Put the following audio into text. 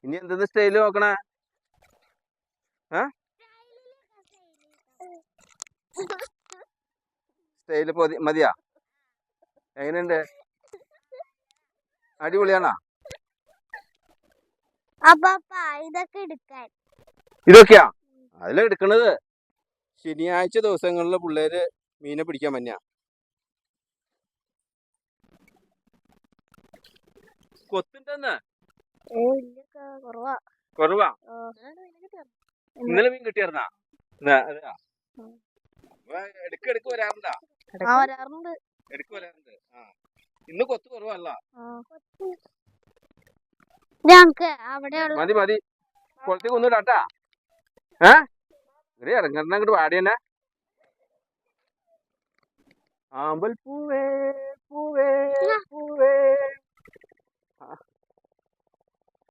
ഇനി എന്തെന്ന് സ്റ്റൈല് നോക്കണേ? സ്റ്റൈല് മതിയാ? എങ്ങനെയുണ്ട്? അടിപൊളിയാണോ? ഇതൊക്കെയാ അതിലെടുക്കണത്. ശനിയാഴ്ച ദിവസങ്ങളില് പിള്ളേര് മീനെ പിടിക്കാൻ മഞ്ഞ കൊത്തുണ്ടെന്ന്. കുറവാ? ഇന്നലെ മീൻ കിട്ടിയായിരുന്നാ? എടുക്ക് വരാറുണ്ടാ? എടുക്ക് വരാറുണ്ട്. ഇന്ന് കൊത്ത് കുറവല്ല. മതി മതി, കുളത്തേക്ക് ഒന്നും ഇടാട്ടാ. ഇവിടെ ഇറങ്ങണ അങ്ങോട്ട് വാടിയന്നെ. ആമ്പൽ പൂവേ പൂവേ പൂവേ